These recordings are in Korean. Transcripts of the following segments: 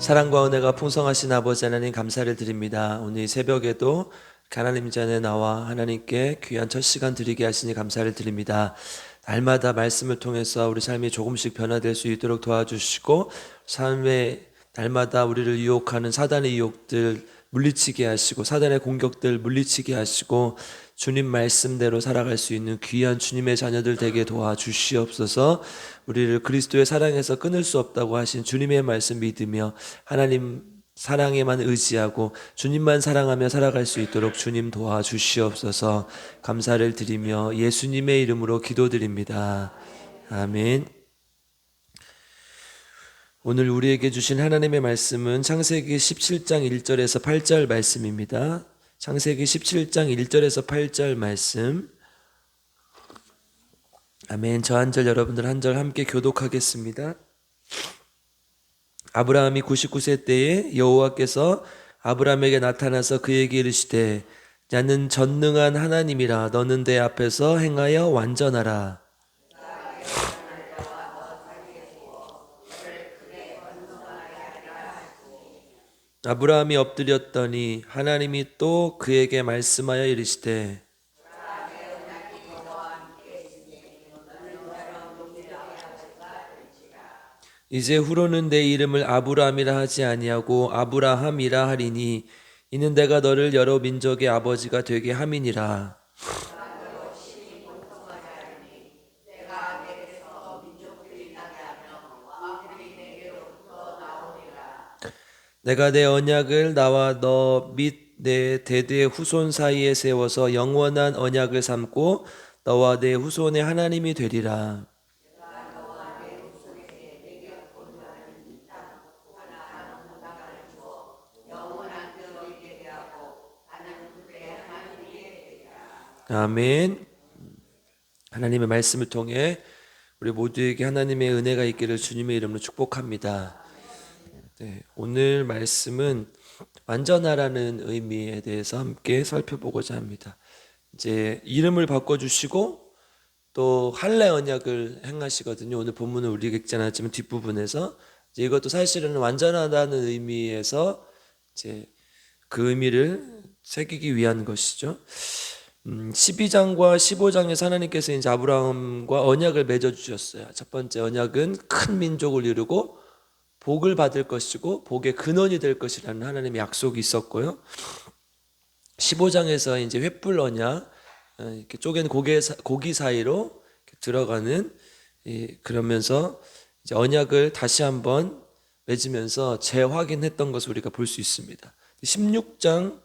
사랑과 은혜가 풍성하신 아버지 하나님 감사를 드립니다. 오늘 이 새벽에도 하나님 전에 나와 하나님께 귀한 첫 시간 드리게 하시니 감사를 드립니다. 날마다 말씀을 통해서 우리 삶이 조금씩 변화될 수 있도록 도와주시고 삶의 날마다 우리를 유혹하는 사단의 유혹들 물리치게 하시고 사단의 공격들 물리치게 하시고 주님 말씀대로 살아갈 수 있는 귀한 주님의 자녀들 되게 도와주시옵소서. 우리를 그리스도의 사랑에서 끊을 수 없다고 하신 주님의 말씀 믿으며 하나님 사랑에만 의지하고 주님만 사랑하며 살아갈 수 있도록 주님 도와주시옵소서. 감사를 드리며 예수님의 이름으로 기도드립니다. 아멘. 오늘 우리에게 주신 하나님의 말씀은 창세기 17장 1절에서 8절 말씀입니다. 창세기 17장 1절에서 8절 말씀. 아멘. 저 한 절 여러분들 한 절 함께 교독하겠습니다. 아브라함이 99세 때에 여호와께서 아브라함에게 나타나서 그에게 이르시되 나는 전능한 하나님이라 너는 내 앞에서 행하여 완전하라. 아브라함이 엎드렸더니 하나님이 또 그에게 말씀하여 이르시되 이제 후로는 내 이름을 아브라함이라 하지 아니하고 아브라함이라 하리니 이는 내가 너를 여러 민족의 아버지가 되게 함이니라. 내가 내 언약을 나와 너 및 내 대대의 후손 사이에 세워서 영원한 언약을 삼고 너와 내 후손의 하나님이 되리라. 아멘. 하나님의 말씀을 통해 우리 모두에게 하나님의 은혜가 있기를 주님의 이름으로 축복합니다. 네, 오늘 말씀은 완전하라는 의미에 대해서 함께 살펴보고자 합니다. 이제 이름을 바꿔주시고 또 할례 언약을 행하시거든요. 오늘 본문은 우리가 읽지 않았지만 뒷부분에서 이제 이것도 사실은 완전하다는 의미에서 이제 그 의미를 새기기 위한 것이죠. 12장과 15장에서 하나님께서 이제 아브라함과 언약을 맺어주셨어요. 첫 번째 언약은 큰 민족을 이루고 복을 받을 것이고 복의 근원이 될 것이라는 하나님의 약속이 있었고요. 15장에서 이제 횃불 언약, 이렇게 쪼갠 고기 사이로 들어가는 그러면서 이제 언약을 다시 한번 맺으면서 재확인했던 것을 우리가 볼 수 있습니다. 16장에서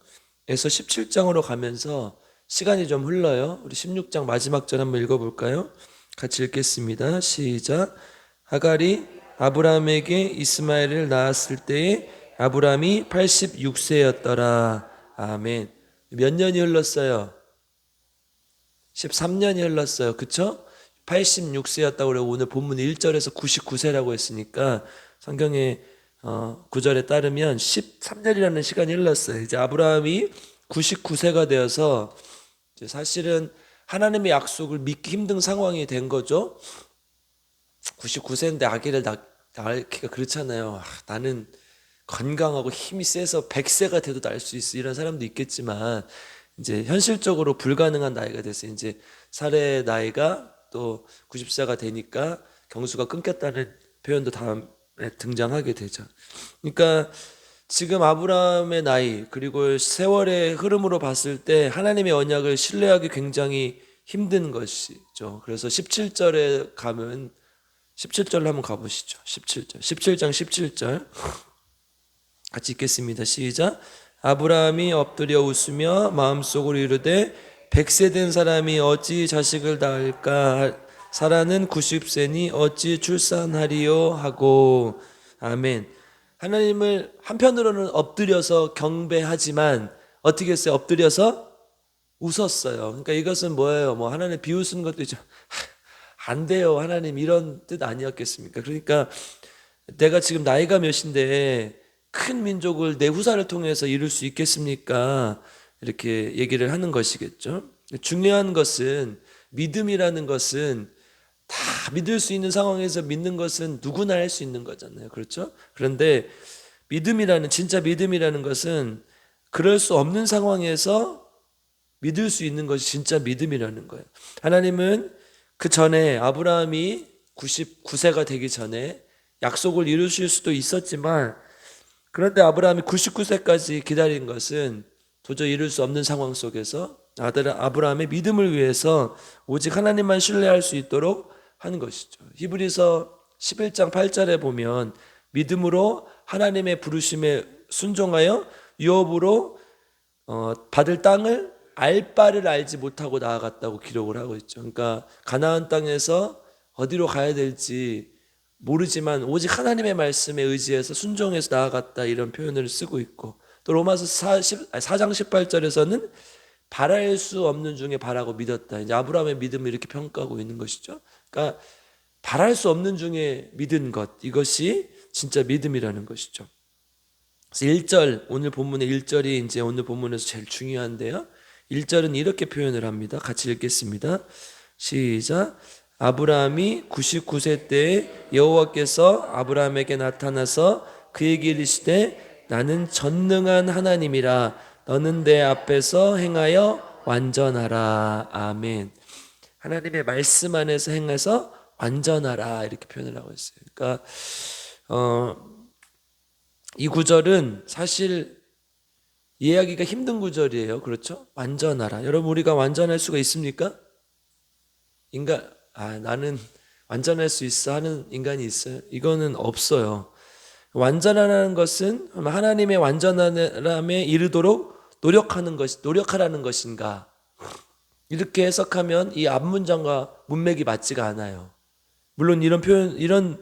17장으로 가면서 시간이 좀 흘러요. 우리 16장 마지막 절 한번 읽어볼까요? 같이 읽겠습니다. 시작. 하갈이 아브라함에게 이스마엘을 낳았을 때에 아브라함이 86세였더라. 아멘. 몇 년이 흘렀어요? 13년이 흘렀어요. 그쵸? 86세였다고 그러고 오늘 본문 1절에서 99세라고 했으니까 성경의 구절에 따르면 13년이라는 시간이 흘렀어요. 이제 아브라함이 99세가 되어서 사실은 하나님의 약속을 믿기 힘든 상황이 된 거죠. 99세인데 아기를 낳기가 그렇잖아요. 나는 건강하고 힘이 세서 100세가 돼도 낳을 수 있어. 이런 사람도 있겠지만 이제 현실적으로 불가능한 나이가 됐어요. 이제 살해 나이가 또 90세가 되니까 경수가 끊겼다는 표현도 다음에 등장하게 되죠. 그러니까 지금 아브라함의 나이 그리고 세월의 흐름으로 봤을 때 하나님의 언약을 신뢰하기 굉장히 힘든 것이죠. 그래서 17절에 가면 17절로 한번 가보시죠. 17절. 17장 17절 같이 읽겠습니다. 시작. 아브라함이 엎드려 웃으며 마음속으로 이르되 100세 된 사람이 어찌 자식을 낳을까? 사라는 90세니 어찌 출산하리요? 하고. 아멘. 하나님을 한편으로는 엎드려서 경배하지만 어떻게 했어요? 엎드려서 웃었어요. 그러니까 이것은 뭐예요? 뭐 하나님 비웃은 것도 있죠. 안 돼요, 하나님, 이런 뜻 아니었겠습니까? 그러니까 내가 지금 나이가 몇인데 큰 민족을 내 후사를 통해서 이룰 수 있겠습니까? 이렇게 얘기를 하는 것이겠죠. 중요한 것은 믿음이라는 것은 다 믿을 수 있는 상황에서 믿는 것은 누구나 할 수 있는 거잖아요. 그렇죠? 그런데 믿음이라는, 진짜 믿음이라는 것은 그럴 수 없는 상황에서 믿을 수 있는 것이 진짜 믿음이라는 거예요. 하나님은 그 전에 아브라함이 99세가 되기 전에 약속을 이루실 수도 있었지만, 그런데 아브라함이 99세까지 기다린 것은 도저히 이룰 수 없는 상황 속에서 아들 아브라함의 믿음을 위해서 오직 하나님만 신뢰할 수 있도록 하는 것이죠. 히브리서 11장 8절에 보면 믿음으로 하나님의 부르심에 순종하여 유업으로 받을 땅을 알 바를 알지 못하고 나아갔다고 기록을 하고 있죠. 그러니까 가나안 땅에서 어디로 가야 될지 모르지만 오직 하나님의 말씀에 의지해서 순종해서 나아갔다, 이런 표현을 쓰고 있고, 또 로마서 4장 18절에서는 바랄 수 없는 중에 바라고 믿었다. 이제 아브라함의 믿음을 이렇게 평가하고 있는 것이죠. 그러니까 바랄 수 없는 중에 믿은 것, 이것이 진짜 믿음이라는 것이죠. 그래서 1절, 오늘 본문의 1절이 이제 오늘 본문에서 제일 중요한데요. 1절은 이렇게 표현을 합니다. 같이 읽겠습니다. 시작. 아브라함이 99세 때에 여호와께서 아브라함에게 나타나서 그에게 이르시되 나는 전능한 하나님이라 너는 내 앞에서 행하여 완전하라. 아멘. 하나님의 말씀 안에서 행해서 완전하라, 이렇게 표현을 하고 있어요. 그러니까 이 구절은 사실 이해하기가 힘든 구절이에요. 그렇죠? 완전하라. 여러분, 우리가 완전할 수가 있습니까? 나는 완전할 수 있어 하는 인간이 있어요? 이거는 없어요. 완전하라는 것은 하나님의 완전함에 이르도록 노력하라는 것인가? 이렇게 해석하면 이 앞문장과 문맥이 맞지가 않아요. 물론 이런 표현, 이런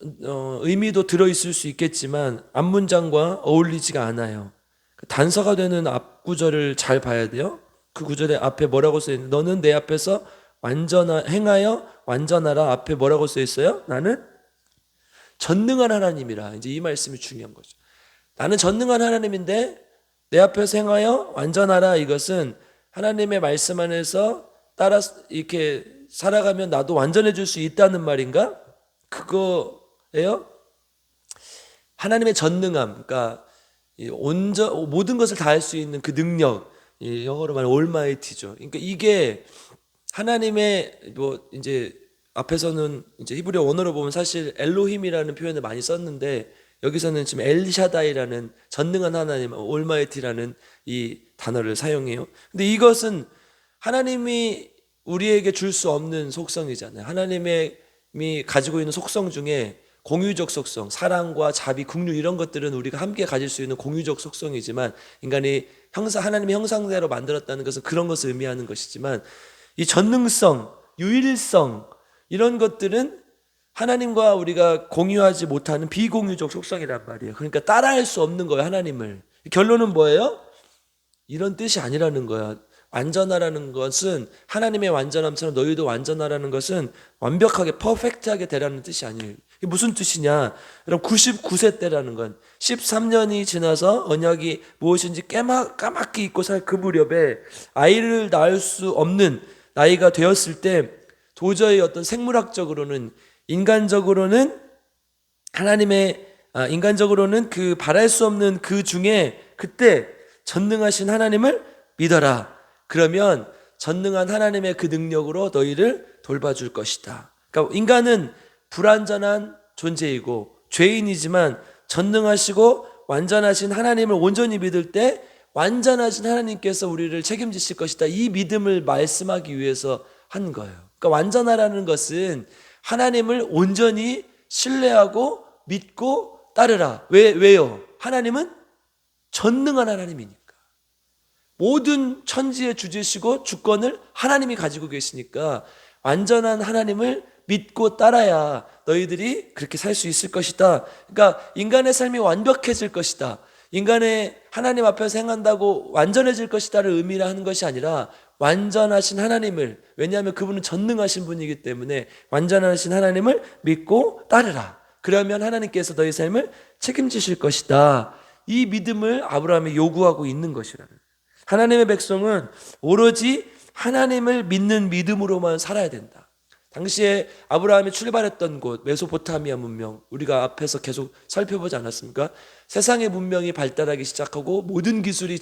의미도 들어있을 수 있겠지만 앞문장과 어울리지가 않아요. 단서가 되는 앞구절을 잘 봐야 돼요. 그 구절에 앞에 뭐라고 써있는데, 너는 내 앞에서 행하여 완전하라. 앞에 뭐라고 써있어요? 나는 전능한 하나님이라. 이제 이 말씀이 중요한 거죠. 나는 전능한 하나님인데 내 앞에서 행하여 완전하라. 이것은 하나님의 말씀 안에서 따라 이렇게 살아가면 나도 완전해질 수 있다는 말인가? 그거예요. 하나님의 전능함, 그러니까 모든 것을 다 할 수 있는 그 능력, 영어로 말하면 올마이티죠. 그러니까 이게 하나님의 이제 앞에서는 이제 히브리어 원어로 보면 사실 엘로힘이라는 표현을 많이 썼는데, 여기서는 지금 엘샤다이라는 전능한 하나님, 올마이티라는 이 단어를 사용해요. 근데 이것은 하나님이 우리에게 줄 수 없는 속성이잖아요. 하나님이 가지고 있는 속성 중에 공유적 속성, 사랑과 자비, 긍휼, 이런 것들은 우리가 함께 가질 수 있는 공유적 속성이지만, 인간이 하나님의 형상대로 만들었다는 것은 그런 것을 의미하는 것이지만, 이 전능성, 유일성, 이런 것들은 하나님과 우리가 공유하지 못하는 비공유적 속성이란 말이에요. 그러니까 따라할 수 없는 거예요, 하나님을. 결론은 뭐예요? 이런 뜻이 아니라는 거야. 완전하라는 것은, 하나님의 완전함처럼 너희도 완전하라는 것은 완벽하게 퍼펙트하게 되라는 뜻이 아니에요. 이게 무슨 뜻이냐? 여러분, 99세 때라는 건 13년이 지나서 언약이 무엇인지 까맣게 잊고 살 그 무렵에 아이를 낳을 수 없는 나이가 되었을 때, 도저히 어떤 생물학적으로는, 인간적으로는 그 바랄 수 없는 그 중에 그때 전능하신 하나님을 믿어라. 그러면 전능한 하나님의 그 능력으로 너희를 돌봐줄 것이다. 그러니까 인간은 불완전한 존재이고 죄인이지만 전능하시고 완전하신 하나님을 온전히 믿을 때 완전하신 하나님께서 우리를 책임지실 것이다. 이 믿음을 말씀하기 위해서 한 거예요. 그러니까 완전하라는 것은 하나님을 온전히 신뢰하고 믿고 따르라. 왜요? 하나님은 전능한 하나님이니까. 모든 천지의 주지시고 주권을 하나님이 가지고 계시니까 완전한 하나님을 믿고 따라야 너희들이 그렇게 살 수 있을 것이다. 그러니까 인간의 삶이 완벽해질 것이다. 인간의 하나님 앞에서 행한다고 완전해질 것이다를 의미를 하는 것이 아니라 완전하신 하나님을, 왜냐하면 그분은 전능하신 분이기 때문에 완전하신 하나님을 믿고 따르라. 그러면 하나님께서 너희 삶을 책임지실 것이다. 이 믿음을 아브라함이 요구하고 있는 것이라는 거예요. 하나님의 백성은 오로지 하나님을 믿는 믿음으로만 살아야 된다. 당시에 아브라함이 출발했던 곳 메소포타미아 문명, 우리가 앞에서 계속 살펴보지 않았습니까? 세상의 문명이 발달하기 시작하고 모든 기술이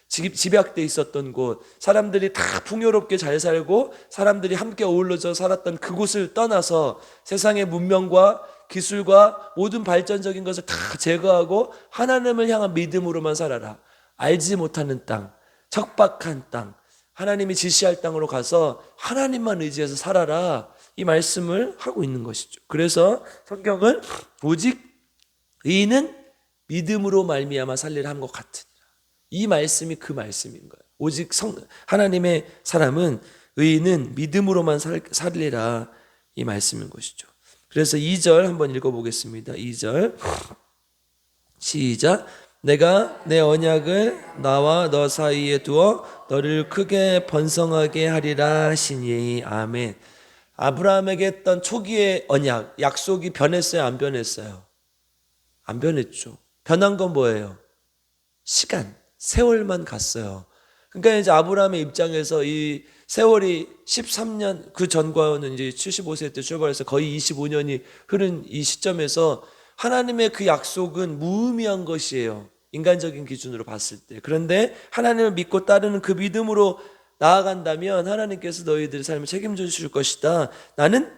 집약돼 있었던 곳, 사람들이 다 풍요롭게 잘 살고 사람들이 함께 어우러져 살았던 그곳을 떠나서 세상의 문명과 기술과 모든 발전적인 것을 다 제거하고 하나님을 향한 믿음으로만 살아라. 알지 못하는 땅, 척박한 땅, 하나님이 지시할 땅으로 가서 하나님만 의지해서 살아라, 이 말씀을 하고 있는 것이죠. 그래서 성경은 오직 의인은 믿음으로 말미암아 살리라 한 것 같은, 이 말씀이 그 말씀인 거예요. 오직 하나님의 사람은, 의인은 믿음으로만 살리라, 이 말씀인 것이죠. 그래서 2절 한번 읽어보겠습니다. 2절 시작. 내가 내 언약을 나와 너 사이에 두어 너를 크게 번성하게 하리라 하시니. 아멘. 아브라함에게 했던 초기의 언약, 약속이 변했어요, 안 변했어요? 안 변했죠. 변한 건 뭐예요? 시간, 세월만 갔어요. 그러니까 이제 아브라함의 입장에서 이 세월이 13년, 그 전과는 이제 75세 때 출발해서 거의 25년이 흐른 이 시점에서 하나님의 그 약속은 무의미한 것이에요, 인간적인 기준으로 봤을 때. 그런데 하나님을 믿고 따르는 그 믿음으로 나아간다면 하나님께서 너희들의 삶을 책임져 주실 것이다, 나는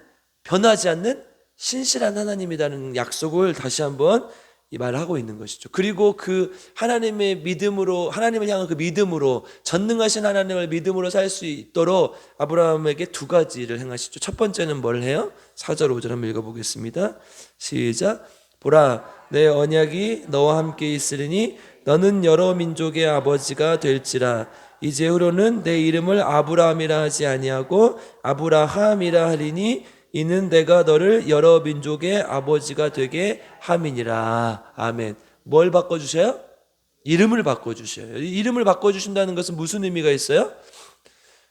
변하지 않는 신실한 하나님이라는 약속을 다시 한번 이 말을 하고 있는 것이죠. 그리고 그 하나님의 믿음으로, 하나님을 향한 그 믿음으로, 전능하신 하나님을 믿음으로 살 수 있도록 아브라함에게 두 가지를 행하시죠. 첫 번째는 뭘 해요? 4절 5절 한번 읽어보겠습니다. 시작. 보라, 내 언약이 너와 함께 있으리니 너는 여러 민족의 아버지가 될지라. 이제후로는 내 이름을 아브라함이라 하지 아니하고 아브라함이라 하리니 이는 내가 너를 여러 민족의 아버지가 되게 함이니라. 아멘. 뭘 바꿔주셔요? 이름을 바꿔주셔요. 이름을 바꿔주신다는 것은 무슨 의미가 있어요?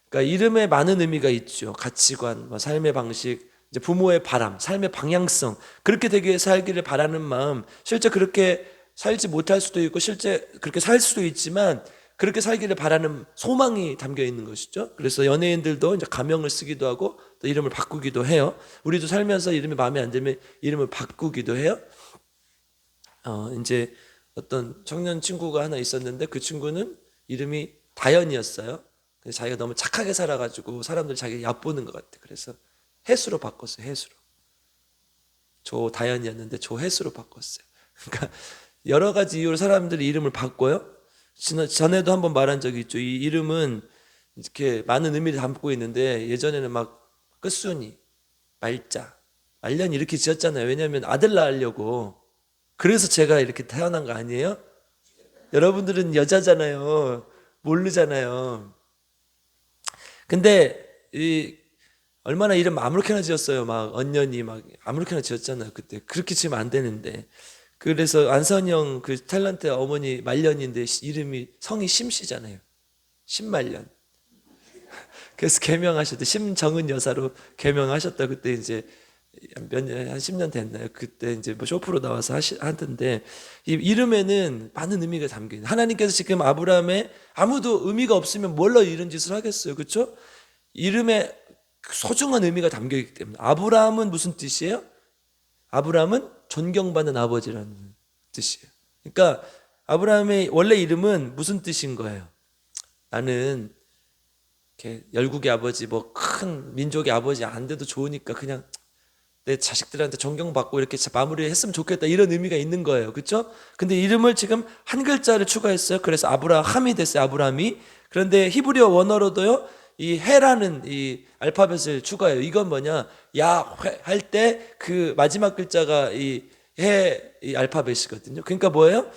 그러니까 이름에 많은 의미가 있죠. 가치관, 삶의 방식, 이제 부모의 바람, 삶의 방향성, 그렇게 되게 살기를 바라는 마음, 실제 그렇게 살지 못할 수도 있고 실제 그렇게 살 수도 있지만 그렇게 살기를 바라는 소망이 담겨 있는 것이죠. 그래서 연예인들도 이제 가명을 쓰기도 하고 또 이름을 바꾸기도 해요. 우리도 살면서 이름이 마음에 안 들면 이름을 바꾸기도 해요. 이제 어떤 청년 친구가 하나 있었는데 그 친구는 이름이 다현이었어요. 근데 자기가 너무 착하게 살아가지고 사람들 자기 얕보는 것 같아. 그래서 해수로 바꿨어요. 해수로. 조다현이었는데 조해수로 바꿨어요. 그러니까 여러 가지 이유로 사람들이 이름을 바꿔요. 전에도 한번 말한 적이 있죠. 이 이름은 이렇게 많은 의미를 담고 있는데 예전에는 막 끝순이, 말자, 말년 이렇게 지었잖아요. 왜냐하면 아들 낳으려고. 그래서 제가 이렇게 태어난 거 아니에요? 여러분들은 여자잖아요. 모르잖아요. 근데 얼마나 이름 아무렇게나 지었어요. 막 언년이 막 아무렇게나 지었잖아요. 그때 그렇게 지으면 안 되는데. 그래서 안선영 그 탤런트 어머니 말년인데 이름이 성이 심씨잖아요. 심말년. 그래서 개명하셨대. 심정은 여사로 개명하셨다. 그때 이제 몇 년, 한 10년 됐나요? 그때 이제 뭐 쇼프로 나와서 하던데, 이 이름에는 많은 의미가 담겨 있는. 하나님께서 지금 아브라함의 아무도 의미가 없으면 뭘로 이런 짓을 하겠어요, 그렇죠? 이름에 소중한 의미가 담겨 있기 때문에. 아브라함은 무슨 뜻이에요? 아브라함은 존경받는 아버지라는 뜻이에요. 그러니까 아브라함의 원래 이름은 무슨 뜻인 거예요? 나는 이렇게 열국의 아버지, 뭐 큰 민족의 아버지 안 돼도 좋으니까 그냥 내 자식들한테 존경받고 이렇게 마무리했으면 좋겠다, 이런 의미가 있는 거예요. 그렇죠? 근데 이름을 지금 한 글자를 추가했어요. 그래서 아브라함이 됐어요. 아브라함이. 그런데 히브리어 원어로도요, 이 해라는 이 알파벳을 추가해요. 이건 뭐냐? 야 할 때 그 마지막 글자가 이 알파벳이거든요. 그러니까 뭐예요?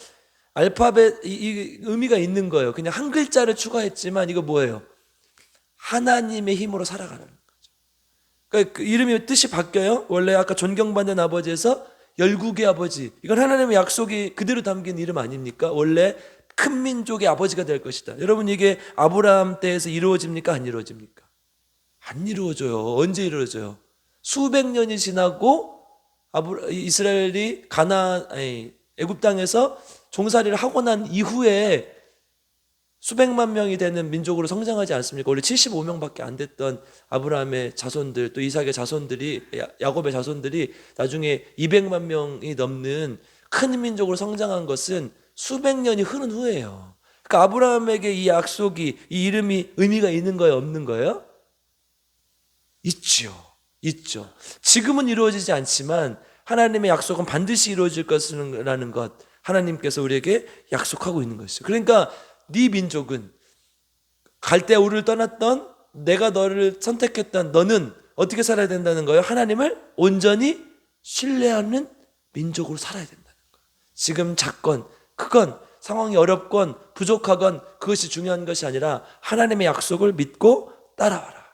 알파벳 이 의미가 있는 거예요. 그냥 한 글자를 추가했지만 이거 뭐예요? 하나님의 힘으로 살아가는 거죠. 그러니까 그 이름이 뜻이 바뀌어요. 원래 아까 존경받는 아버지에서 열국의 아버지. 이건 하나님의 약속이 그대로 담긴 이름 아닙니까? 원래 큰 민족의 아버지가 될 것이다. 여러분, 이게 아브라함 때에서 이루어집니까? 안 이루어집니까? 안 이루어져요. 언제 이루어져요? 수백 년이 지나고 이스라엘이 애굽 땅에서 종살이를 하고 난 이후에 수백만 명이 되는 민족으로 성장하지 않습니까? 원래 75명밖에 안 됐던 아브라함의 자손들, 또 이삭의 자손들이, 야곱의 자손들이 나중에 200만 명이 넘는 큰 민족으로 성장한 것은 수백 년이 흐른 후예요. 그러니까 아브라함에게 이 약속이, 이 이름이 의미가 있는 거예요, 없는 거예요? 있죠. 지금은 이루어지지 않지만 하나님의 약속은 반드시 이루어질 것이라는 것, 하나님께서 우리에게 약속하고 있는 것이죠. 그러니까 네 민족은 갈대우를 떠났던, 내가 너를 선택했던 너는 어떻게 살아야 된다는 거예요? 하나님을 온전히 신뢰하는 민족으로 살아야 된다는 거예요. 지금 작건, 크건, 상황이 어렵건 부족하건 그것이 중요한 것이 아니라 하나님의 약속을 믿고 따라와라.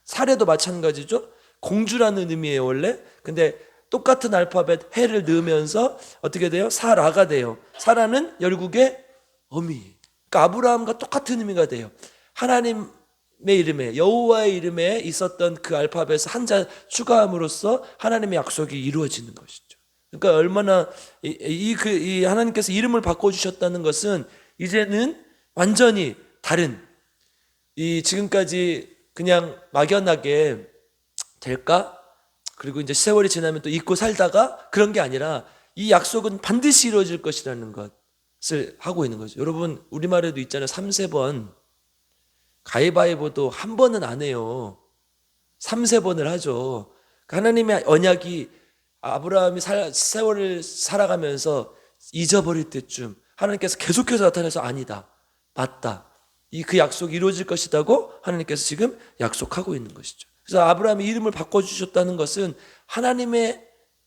사례도 마찬가지죠. 공주라는 의미예요, 원래. 근데 똑같은 알파벳 해를 넣으면서 어떻게 돼요? 사라가 돼요. 사라는 열국의 어미. 그러니까 아브라함과 똑같은 의미가 돼요. 하나님의 이름에, 여호와의 이름에 있었던 그 알파벳을 한자 추가함으로써 하나님의 약속이 이루어지는 것이죠. 그러니까 얼마나 이 하나님께서 이름을 바꿔주셨다는 것은 이제는 완전히 다른, 이 지금까지 그냥 막연하게 될까? 그리고 이제 세월이 지나면 또 잊고 살다가 그런 게 아니라 이 약속은 반드시 이루어질 것이라는 것을 하고 있는 거죠. 여러분, 우리말에도 있잖아요. 3-4번. 가위바위보도 한 번은 안 해요. 3-4번을 하죠. 하나님의 언약이 아브라함이 세월을 살아가면서 잊어버릴 때쯤 하나님께서 계속해서 나타나서 아니다, 맞다, 그 약속이 이루어질 것이라고 하나님께서 지금 약속하고 있는 것이죠. 그래서 아브라함이 이름을 바꿔주셨다는 것은 하나님의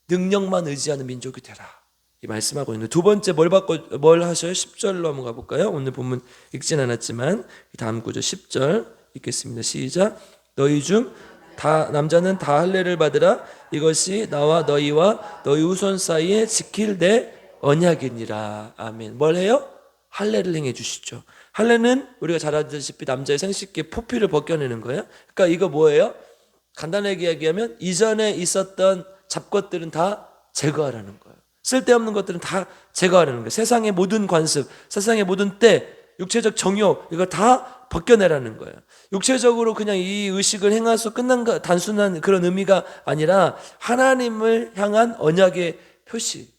능력만 의지하는 민족이 되라, 이 말씀하고 있는. 두 번째 뭘 하셔요? 10절로 한번 가볼까요? 오늘 본문 읽진 않았지만 다음 구절 10절 읽겠습니다. 시작. 너희 중 다 남자는 다 할례를 받으라. 이것이 나와 너희와 너희 후손 사이에 지킬 내 언약이니라. 아멘. 뭘 해요? 할례를 행해 주시죠. 할례는 우리가 잘 아시다시피 남자의 생식기 포피를 벗겨내는 거예요. 그러니까 이거 뭐예요? 간단하게 이야기하면 이전에 있었던 잡것들은 다 제거하라는 거예요. 쓸데없는 것들은 다 제거하라는 거예요. 세상의 모든 관습, 세상의 모든 때, 육체적 정욕, 이거 다 벗겨내라는 거예요. 육체적으로 그냥 이 의식을 행해서 끝난 단순한 그런 의미가 아니라 하나님을 향한 언약의 표시.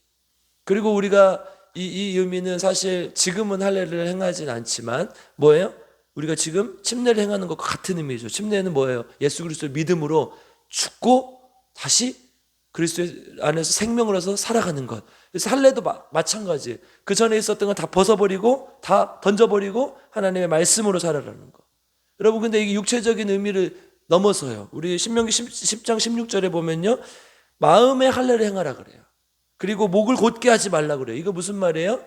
그리고 우리가 이 의미는 사실 지금은 할례를 행하진 않지만 뭐예요? 우리가 지금 침례를 행하는 것과 같은 의미죠. 침례는 뭐예요? 예수 그리스도의 믿음으로 죽고 다시 그리스도 안에서 생명을 얻어서 살아가는 것. 그래서 할례도 마찬가지. 그 전에 있었던 건 다 벗어버리고 다 던져버리고 하나님의 말씀으로 살아가는 것. 여러분, 근데 이게 육체적인 의미를 넘어서요. 우리 신명기 10장 16절에 보면요, 마음의 할례를 행하라 그래요. 그리고 목을 곧게 하지 말라 그래요. 이거 무슨 말이에요?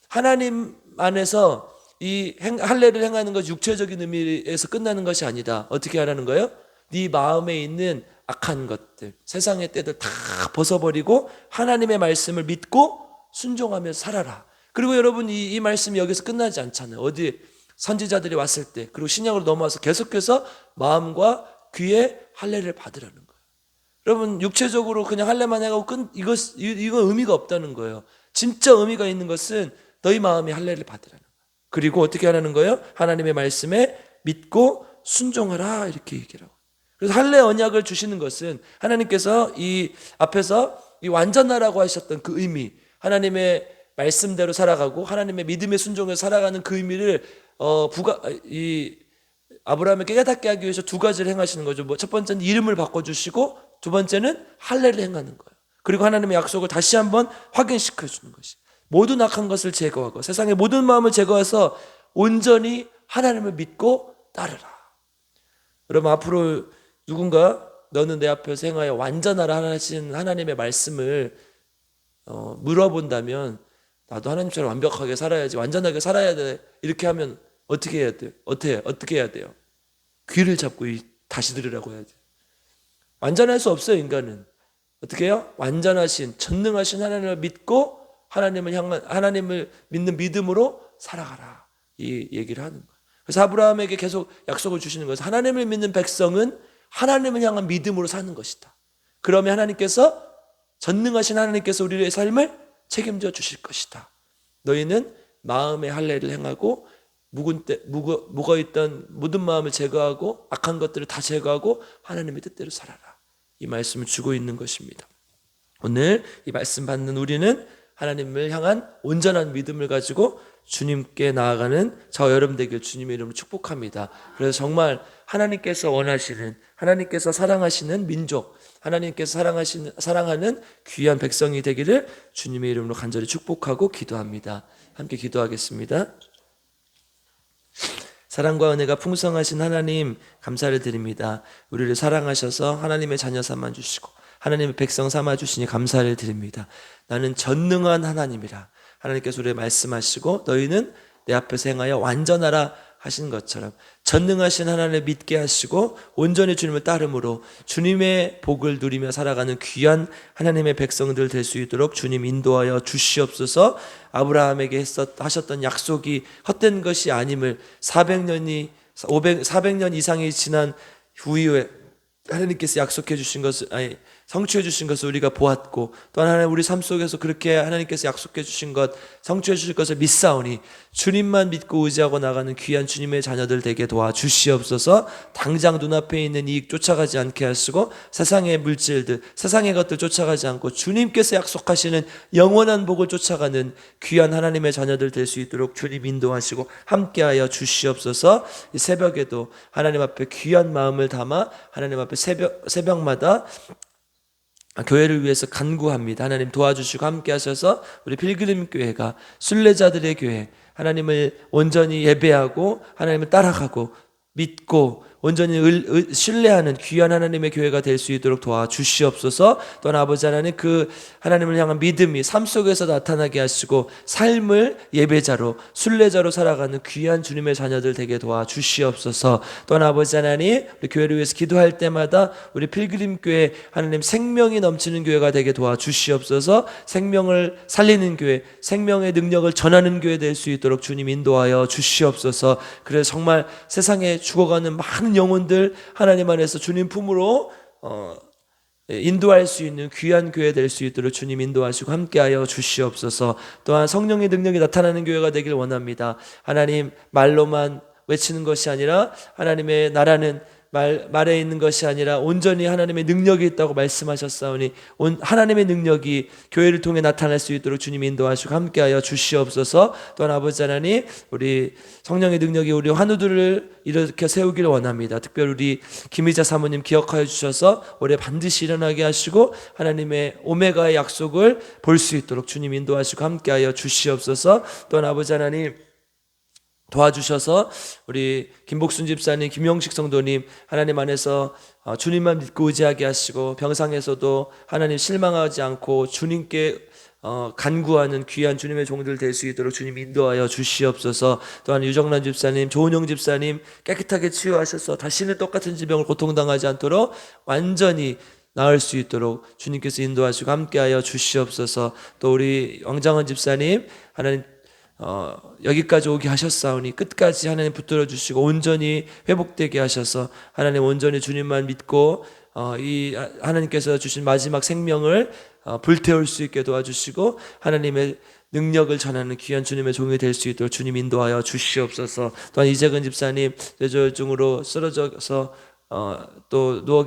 하나님 안에서 이 할례를 행하는 것이 육체적인 의미에서 끝나는 것이 아니다. 어떻게 하라는 거예요? 네 마음에 있는 악한 것들, 세상의 때들 다 벗어버리고 하나님의 말씀을 믿고 순종하며 살아라. 그리고 여러분, 이 말씀이 여기서 끝나지 않잖아요. 어디 선지자들이 왔을 때, 그리고 신약으로 넘어와서 계속해서 마음과 귀에 할례를 받으라는 거예요. 여러분, 육체적으로 그냥 할례만 해가고 이거 의미가 없다는 거예요. 진짜 의미가 있는 것은 너희 마음이 할례를 받으라는 거예요. 그리고 어떻게 하라는 거예요? 하나님의 말씀에 믿고 순종하라, 이렇게 얘기를 하고. 그래서 할례 언약을 주시는 것은 하나님께서 이 앞에서 이 완전하라고 하셨던 그 의미, 하나님의 말씀대로 살아가고 하나님의 믿음의 순종에 살아가는 그 의미를 아브라함에게 깨닫게 하기 위해서 두 가지를 행하시는 거죠. 첫 번째는 이름을 바꿔주시고, 두 번째는 할례를 행하는 거예요. 그리고 하나님의 약속을 다시 한번 확인시켜 주는 것이, 모든 악한 것을 제거하고 세상의 모든 마음을 제거해서 온전히 하나님을 믿고 따르라. 여러분, 앞으로 누군가 너는 내 앞에서 행하여 완전하라 하신 하나님의 말씀을 물어본다면, 나도 하나님처럼 완벽하게 살아야지, 완전하게 살아야 돼, 이렇게 하면 어떻게 해야 돼요? 어떻게 해야 돼요? 귀를 잡고 다시 들으라고 해야 돼요. 완전할 수 없어요, 인간은. 어떻게 해요? 완전하신, 전능하신 하나님을 믿고 하나님을 믿는 믿음으로 살아가라, 이 얘기를 하는 거예요. 그래서 아브라함에게 계속 약속을 주시는 것은 하나님을 믿는 백성은 하나님을 향한 믿음으로 사는 것이다. 그러면 전능하신 하나님께서 우리의 삶을 책임져 주실 것이다. 너희는 마음의 할례를 행하고 묵어있던 모든 마음을 제거하고 악한 것들을 다 제거하고 하나님의 뜻대로 살아라. 이 말씀을 주고 있는 것입니다. 오늘 이 말씀 받는 우리는 하나님을 향한 온전한 믿음을 가지고 주님께 나아가는 저와 여러분 되길 주님의 이름으로 축복합니다. 그래서 정말 하나님께서 원하시는, 하나님께서 사랑하시는 민족, 하나님께서 사랑하는 귀한 백성이 되기를 주님의 이름으로 간절히 축복하고 기도합니다. 함께 기도하겠습니다. 사랑과 은혜가 풍성하신 하나님 감사를 드립니다. 우리를 사랑하셔서 하나님의 자녀 삼아 주시고 하나님의 백성 삼아 주시니 감사를 드립니다. 나는 전능한 하나님이라 하나님께서 우리에게 말씀하시고 너희는 내 앞에서 행하여 완전하라 하신 것처럼 전능하신 하나님을 믿게 하시고 온전히 주님을 따름으로 주님의 복을 누리며 살아가는 귀한 하나님의 백성들 될 수 있도록 주님 인도하여 주시옵소서. 아브라함에게 하셨던 약속이 헛된 것이 아님을 400년 이상이 지난 후에 하나님께서 약속해 주신 것을 성취해 주신 것을 우리가 보았고 또한 하나님 우리 삶 속에서 그렇게 하나님께서 약속해 주신 것 성취해 주실 것을 믿사오니 주님만 믿고 의지하고 나가는 귀한 주님의 자녀들 되게 도와주시옵소서. 당장 눈앞에 있는 이익 쫓아가지 않게 하시고 세상의 물질들 세상의 것들 쫓아가지 않고 주님께서 약속하시는 영원한 복을 쫓아가는 귀한 하나님의 자녀들 될 수 있도록 주님 인도하시고 함께하여 주시옵소서. 이 새벽에도 하나님 앞에 귀한 마음을 담아 하나님 앞에 새벽마다 교회를 위해서 간구합니다. 하나님 도와주시고 함께 하셔서 우리 필그림 교회가 순례자들의 교회, 하나님을 온전히 예배하고 하나님을 따라가고 믿고 온전히 신뢰하는 귀한 하나님의 교회가 될 수 있도록 도와주시옵소서. 또한 아버지 하나님 그 하나님을 향한 믿음이 삶 속에서 나타나게 하시고 삶을 예배자로 순례자로 살아가는 귀한 주님의 자녀들 되게 도와주시옵소서. 또한 아버지 하나님 우리 교회를 위해서 기도할 때마다 우리 필그림 교회 하나님 생명이 넘치는 교회가 되게 도와주시옵소서. 생명을 살리는 교회, 생명의 능력을 전하는 교회 될 수 있도록 주님 인도하여 주시옵소서. 그래서 정말 세상에 죽어가는 많은 영혼들 하나님 안에서 주님 품으로 인도할 수 있는 귀한 교회 될 수 있도록 주님 인도하시고 함께하여 주시옵소서. 또한 성령의 능력이 나타나는 교회가 되길 원합니다. 하나님 말로만 외치는 것이 아니라 하나님의 나라는 말에 있는 것이 아니라 온전히 하나님의 능력이 있다고 말씀하셨사오니 하나님의 능력이 교회를 통해 나타날 수 있도록 주님 인도하시고 함께하여 주시옵소서. 또한 아버지 하나님 우리 성령의 능력이 우리 환우들을 일으켜 세우기를 원합니다. 특별히 우리 김희자 사모님 기억하여 주셔서 올해 반드시 일어나게 하시고 하나님의 오메가의 약속을 볼 수 있도록 주님 인도하시고 함께하여 주시옵소서. 또한 아버지 하나님 도와주셔서 우리 김복순 집사님, 김영식 성도님 하나님 안에서 주님만 믿고 의지하게 하시고 병상에서도 하나님 실망하지 않고 주님께 간구하는 귀한 주님의 종들 될 수 있도록 주님 인도하여 주시옵소서. 또한 유정란 집사님, 조은영 집사님 깨끗하게 치유하셔서 다시는 똑같은 질병을 고통당하지 않도록 완전히 나을 수 있도록 주님께서 인도하시고 함께하여 주시옵소서. 또 우리 왕장원 집사님 하나님 여기까지 오게 하셨사오니 끝까지 하나님 붙들어 주시고 온전히 회복되게 하셔서 하나님 온전히 주님만 믿고 이 하나님께서 주신 마지막 생명을 불태울 수 있게 도와주시고 하나님의 능력을 전하는 귀한 주님의 종이 될 수 있도록 주님 인도하여 주시옵소서. 또한 이재근 집사님 뇌졸중으로 쓰러져서 또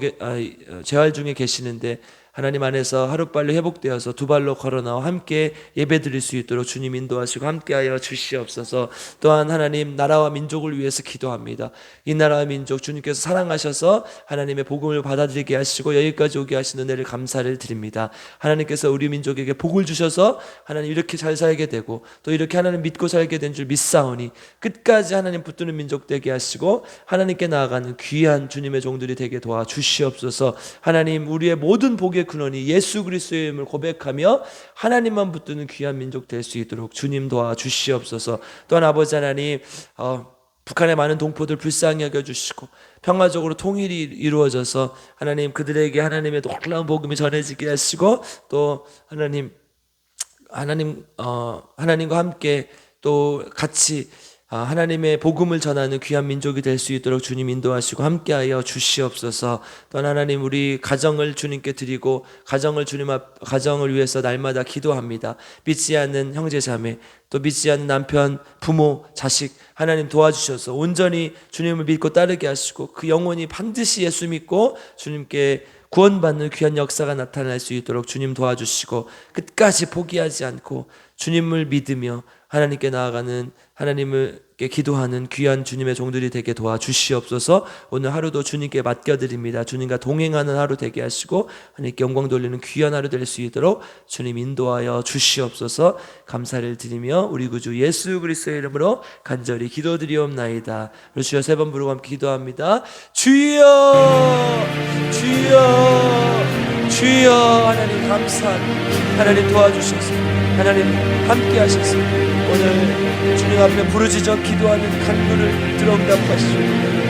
재활 중에 계시는데 하나님 안에서 하루빨리 회복되어서 두 발로 걸어나와 함께 예배드릴 수 있도록 주님 인도하시고 함께하여 주시옵소서. 또한 하나님 나라와 민족을 위해서 기도합니다. 이 나라와 민족 주님께서 사랑하셔서 하나님의 복음을 받아들이게 하시고 여기까지 오게 하신 은혜를 감사를 드립니다. 하나님께서 우리 민족에게 복을 주셔서 하나님 이렇게 잘 살게 되고 또 이렇게 하나님 믿고 살게 된 줄 믿사오니 끝까지 하나님 붙드는 민족 되게 하시고 하나님께 나아가는 귀한 주님의 종들이 되게 도와주시옵소서. 하나님 우리의 모든 복의 근원이 예수 그리스도의 이름을 고백하며 하나님만 붙드는 귀한 민족 될 수 있도록 주님 도와주시옵소서. 또한 아버지 하나님 북한의 많은 동포들 불쌍히 여겨주시고 평화적으로 통일이 이루어져서 하나님 그들에게 하나님의 놀라운 복음이 전해지게 하시고 또 하나님과 함께 또 같이 하나님의 복음을 전하는 귀한 민족이 될 수 있도록 주님 인도하시고 함께하여 주시옵소서. 또한 하나님, 우리 가정을 주님께 드리고 가정을 위해서 날마다 기도합니다. 믿지 않는 형제 자매, 또 믿지 않는 남편, 부모, 자식 하나님 도와주셔서 온전히 주님을 믿고 따르게 하시고 그 영혼이 반드시 예수 믿고 주님께 구원받는 귀한 역사가 나타날 수 있도록 주님 도와주시고 끝까지 포기하지 않고 주님을 믿으며 하나님께 나아가는, 하나님께 기도하는 귀한 주님의 종들이 되게 도와주시옵소서. 오늘 하루도 주님께 맡겨드립니다. 주님과 동행하는 하루 되게 하시고 하나님께 영광 돌리는 귀한 하루 될 수 있도록 주님 인도하여 주시옵소서. 감사를 드리며 우리 구주 예수 그리스도의 이름으로 간절히 기도드리옵나이다. 우리 주여 세 번 부르고 함께 기도합니다. 주여, 주여, 주여. 하나님 감사합니다. 하나님 도와주셔서, 하나님 함께 하셔서 오늘 주님 앞에 부르짖어 기도하는 간구를 들어응답하시고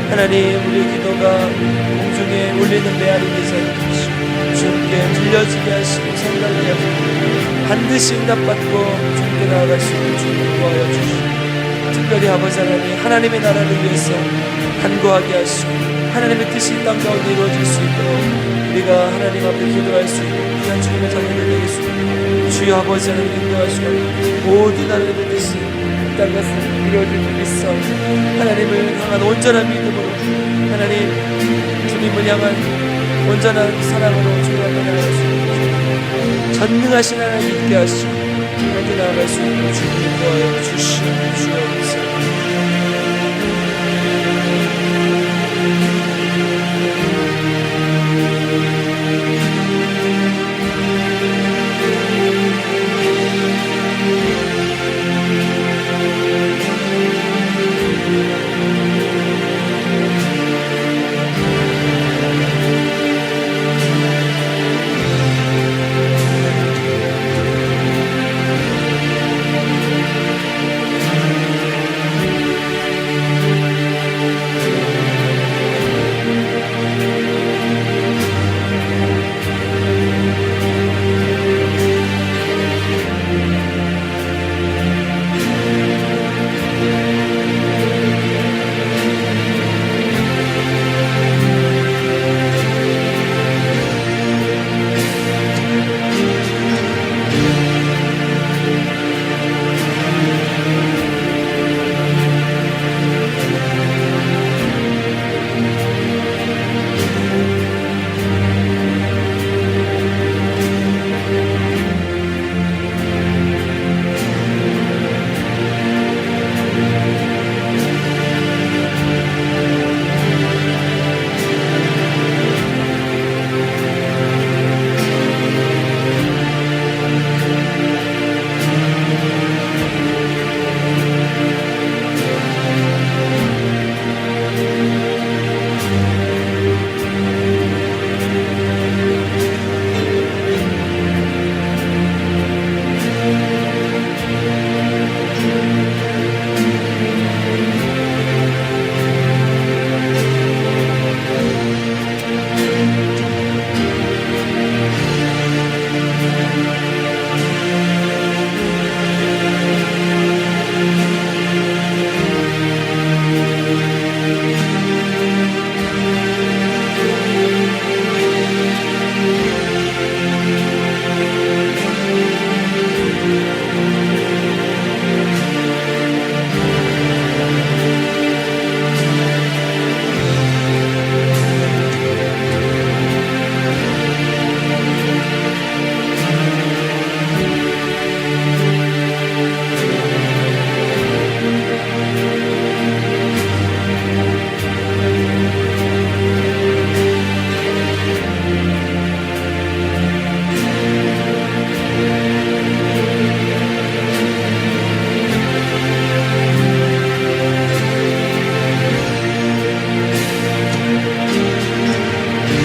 하나님, 우리의 기도가 공중에 울리는 메아리 되지 않게 하시고 주님께 들려지게 하시고 생각하게 하시고 반드시 응답받고 주님께 나아갈 수 있는 주님 도와여 주시고, 특별히 아버지 하나님, 하나님의 나라를 위해서 간구하게 하시고 하나님의 뜻이 이 땅 가운데 이루어질 수 있도록 우리가 하나님 앞에 기도할 수 있는 귀한 주님의 자녀들 되겠습니다. 주여 아버지 하나님 인도하시고 모든 하나님의 뜻이 이 땅 가운데 이루어질 줄 믿사 하나님을 향한 온전한 믿음으로, 하나님 주님을 향한 온전한 사랑으로 주님 앞에 나아갈 수 있는 전능하신 하나님 믿게 하시고 그렇게 나아갈 수 있는 주님 인도하여 주시옵소서.